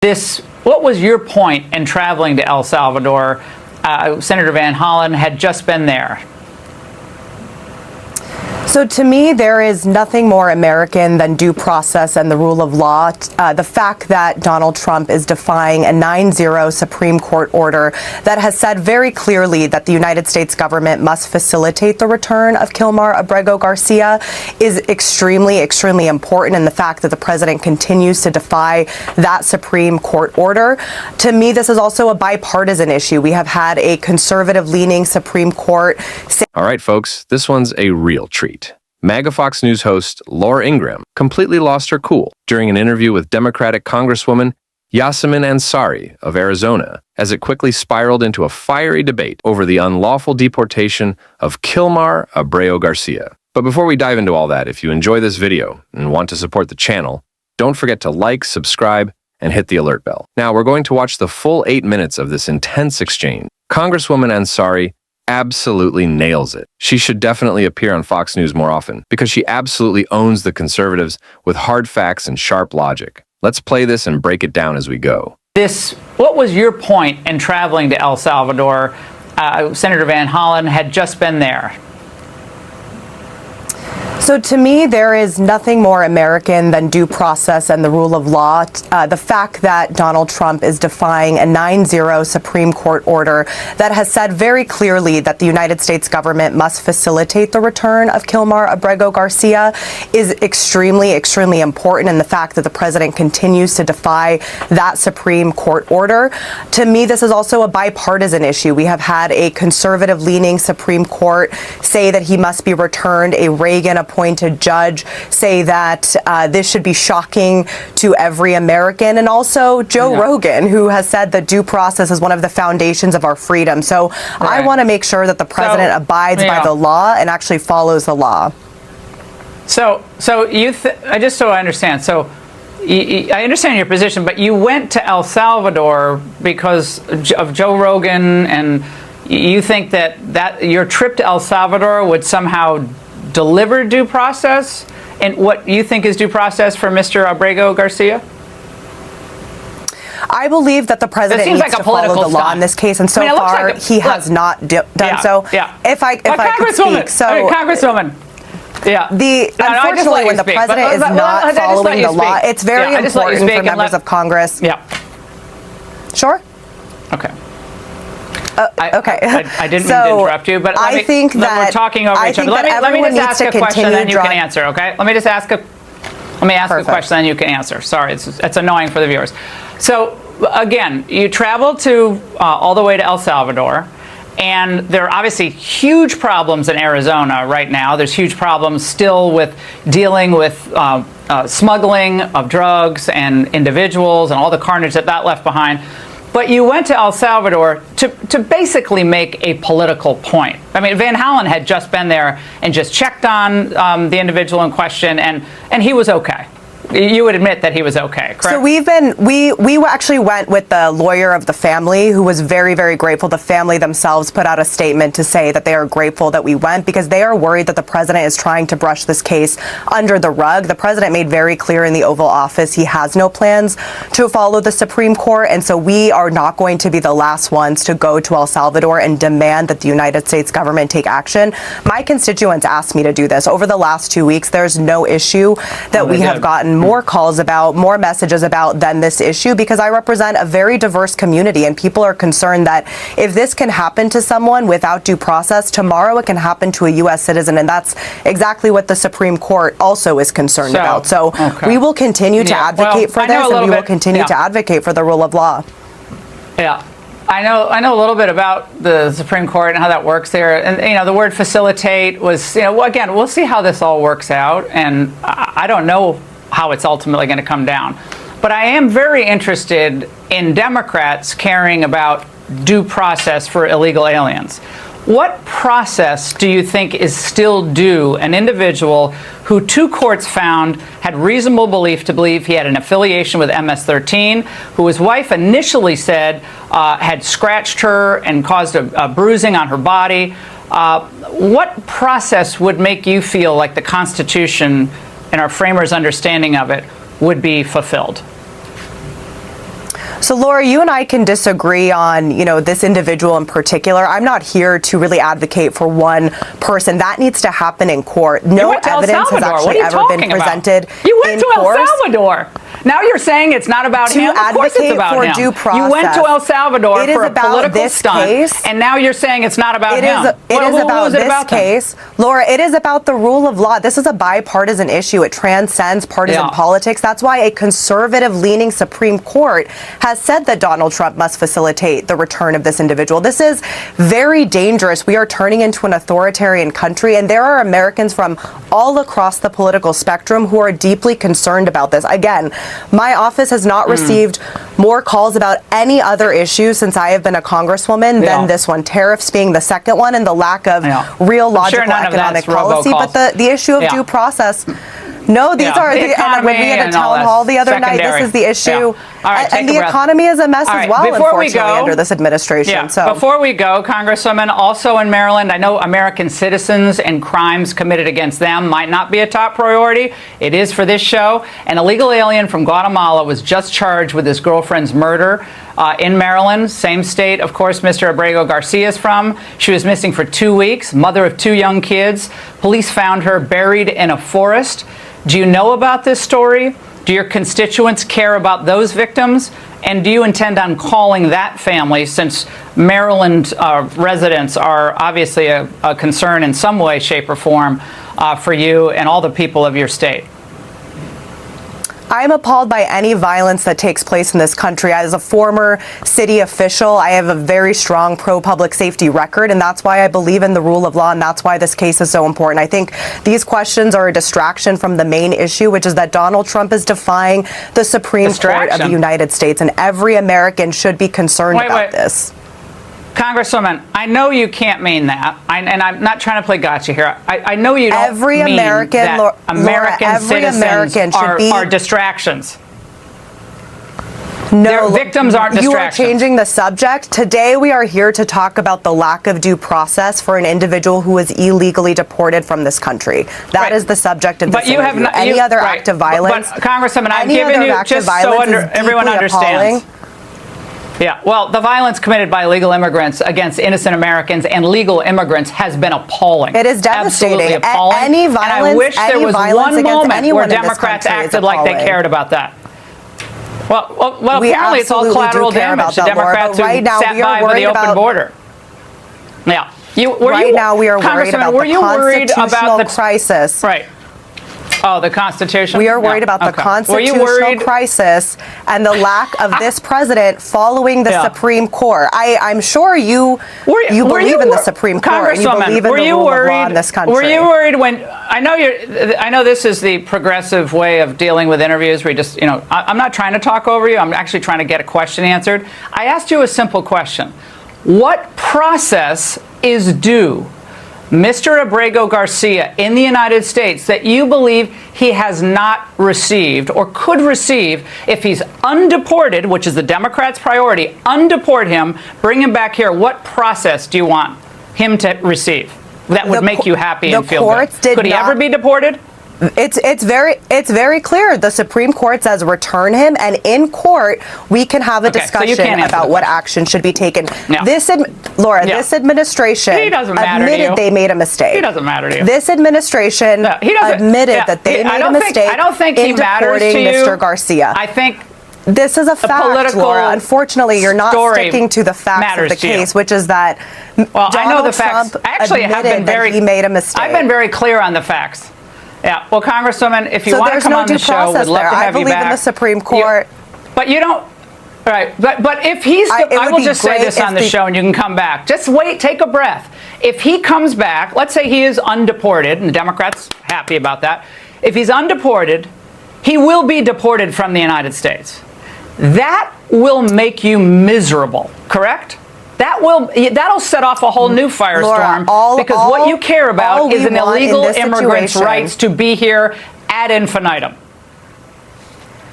What was your point in traveling to El Salvador? Senator Van Hollen had just been there. So to me, there is nothing more American than due process and the rule of law. The fact that Donald Trump is defying a 9-0 Supreme Court order that has said very clearly that the United States government must facilitate the return of Kilmar Abrego Garcia is extremely, extremely important. And the fact that the president continues to defy that Supreme Court order. To me, this is also a bipartisan issue. We have had a conservative-leaning Supreme Court. All right, folks, this one's a real treat. MAGA Fox News host Laura Ingraham completely lost her cool during an interview with Democratic Congresswoman Yasamin Ansari of Arizona, as it quickly spiraled into a fiery debate over the unlawful deportation of Kilmar Abrego Garcia. But before we dive into all that, if you enjoy this video and want to support the channel, don't forget to like, subscribe, and hit the alert bell. Now, we're going to watch the full 8 minutes of this intense exchange. Congresswoman Ansari absolutely nails it. She should definitely appear on Fox News more often because she absolutely owns the conservatives with hard facts and sharp logic. Let's play this and break it down as we go. What was your point in traveling to El Salvador? Senator Van Hollen had just been there. So to me, there is nothing more American than due process and the rule of law. The fact that Donald Trump is defying a 9-0 Supreme Court order that has said very clearly that the United States government must facilitate the return of Kilmar Abrego Garcia is extremely, extremely important. And the fact that the president continues to defy that Supreme Court order. To me, this is also a bipartisan issue. We have had a conservative-leaning Supreme Court say that he must be returned, a Reagan-appointed judge say that this should be shocking to every American, and also Joe Rogan, who has said that due process is one of the foundations of our freedom. So I want to make sure that the president abides by the law and actually follows the law. Just so I understand, I understand your position, but you went to El Salvador because of Joe Rogan, and you think that your trip to El Salvador would somehow deliver due process, and what you think is due process for Mr. Abrego Garcia? I believe that the president needs to follow the law in this case, and so far he has not done so. If I could speak, Congresswoman. Unfortunately, when the president is not following the law, it's very important for members of Congress. Sure. Okay. Okay. I didn't mean to interrupt you, but I think that we're talking over each other. Let me just ask a question, then you can answer. Okay? Let me ask a question, then you can answer. Sorry, it's annoying for the viewers. So again, you traveled to all the way to El Salvador, and there are obviously huge problems in Arizona right now. There's huge problems still with dealing with smuggling of drugs and individuals and all the carnage that left behind. But you went to El Salvador to basically make a political point. I mean, Van Hollen had just been there and just checked on the individual in question, and he was okay. You would admit that he was okay, correct? So we actually went with the lawyer of the family, who was very, very grateful. The family themselves put out a statement to say that they are grateful that we went because they are worried that the president is trying to brush this case under the rug. The president made very clear in the Oval Office he has no plans to follow the Supreme Court, and so we are not going to be the last ones to go to El Salvador and demand that the United States government take action. My constituents asked me to do this. Over the last 2 weeks, there's no issue that we have gotten more calls about, more messages about than this issue, because I represent a very diverse community, and people are concerned that if this can happen to someone without due process, tomorrow it can happen to a U.S. citizen, and that's exactly what the Supreme Court also is concerned about. So we will continue to advocate for this, and we will continue to advocate for the rule of law. I know a little bit about the Supreme Court and how that works there, and the word facilitate was, again, we'll see how this all works out, and I don't know how it's ultimately going to come down. But I am very interested in Democrats caring about due process for illegal aliens. What process do you think is still due an individual who 2 courts found had reasonable belief to believe he had an affiliation with MS-13, who his wife initially said had scratched her and caused a bruising on her body? What process would make you feel like the Constitution and our framers' understanding of it would be fulfilled? So, Laura, you and I can disagree on, this individual in particular. I'm not here to really advocate for one person. That needs to happen in court. No evidence has actually ever been presented. You went to El Salvador. Now you're saying it's not about him. Of course it's about him. Due process. You went to El Salvador for a political stunt, and now you're saying it's not about him. It is about this case. Laura, it is about the rule of law. This is a bipartisan issue. It transcends partisan politics. That's why a conservative-leaning Supreme Court has said that Donald Trump must facilitate the return of this individual. This is very dangerous. We are turning into an authoritarian country, and there are Americans from all across the political spectrum who are deeply concerned about this. Again, my office has not received more calls about any other issue since I have been a congresswoman than this one, tariffs being the second one, and the lack of real logical economic policy. But the issue of due process. No, these are the economy. When we had a town hall the other night, this is the issue. All right, and the economy is a mess as well, unfortunately, under this administration. So before we go, Congresswoman, also in Maryland, I know American citizens and crimes committed against them might not be a top priority. It is for this show. An illegal alien from Guatemala was just charged with his girlfriend's murder in Maryland, same state, of course, Mr. Abrego Garcia is from. She was missing for 2 weeks, mother of 2 young kids. Police found her buried in a forest. Do you know about this story? Do your constituents care about those victims? And do you intend on calling that family, since Maryland residents are obviously a concern in some way, shape, or form for you and all the people of your state? I am appalled by any violence that takes place in this country. As a former city official, I have a very strong pro-public safety record, and that's why I believe in the rule of law, and that's why this case is so important. I think these questions are a distraction from the main issue, which is that Donald Trump is defying the Supreme Court of the United States, and every American should be concerned about this. Congresswoman, I know you can't mean that, and I'm not trying to play gotcha here. I know you don't mean that American citizens are distractions. No, their victims aren't distractions. You are changing the subject. Today we are here to talk about the lack of due process for an individual who is illegally deported from this country. That is the subject of this interview. Any other act of violence. But Congresswoman, I'm giving you just so everyone understands. Yeah, well, the violence committed by illegal immigrants against innocent Americans and legal immigrants has been appalling. It is devastating. Absolutely appalling. Any violence, and I wish there was one moment where Democrats acted like they cared about that. Well, apparently it's all collateral damage to Democrats who sat by with the open border. Yeah. Right now we are worried about the constitutional crisis. Right. Oh, the Constitution? We are worried about the constitutional crisis and the lack of this president following the Supreme Court. I'm sure you believe in the Supreme Court and you believe in the rule of law in this country. Were you worried when I know this is the progressive way of dealing with interviews where you just, I'm not trying to talk over you. I'm actually trying to get a question answered. I asked you a simple question. What process is due Mr. Abrego Garcia in the United States that you believe he has not received or could receive if he's undeported, which is the Democrats' priority? Undeport him, bring him back here. What process do you want him to receive that would make you happy and feel good? Could he ever be deported? It's very clear. The Supreme Court says return him, and in court we can have a discussion about what action should be taken. No. This administration admitted they made a mistake. He doesn't matter to you. This administration admitted that they made a mistake. I don't think he matters to you, Mr. Garcia. I think this is a fact, Laura. Unfortunately, you're not sticking to the facts of the case, which is that I know the facts. Actually, he made a mistake. I've been very clear on the facts. Yeah, well, Congresswoman, if you want to come on the show, we'd love to have you back. I believe in the Supreme Court. But you don't, right, but if he's, I will just say this on the show and you can come back. Just wait, take a breath. If he comes back, let's say he is undeported, and the Democrats happy about that. If he's undeported, he will be deported from the United States. That will make you miserable, correct? That'll set off a whole new firestorm, because what you care about is an illegal immigrant's rights to be here ad infinitum.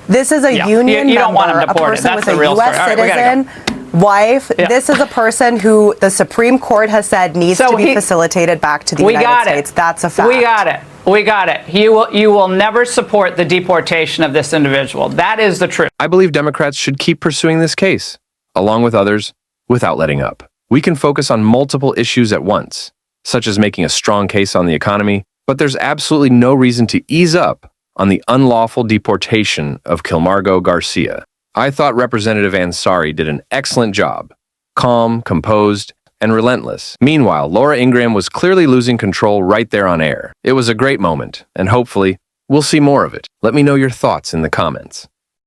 This is a union member, a person with a U.S. citizen wife. Yeah. This is a person who the Supreme Court has said needs So to be facilitated back to the we United got States. it. That's a fact. We got it. We got it. You will never support the deportation of this individual. That is the truth. I believe Democrats should keep pursuing this case, along with others, without letting up. We can focus on multiple issues at once, such as making a strong case on the economy, but there's absolutely no reason to ease up on the unlawful deportation of Kilmargo Garcia. I thought Representative Ansari did an excellent job, calm, composed, and relentless. Meanwhile, Laura Ingraham was clearly losing control right there on air. It was a great moment, and hopefully, we'll see more of it. Let me know your thoughts in the comments.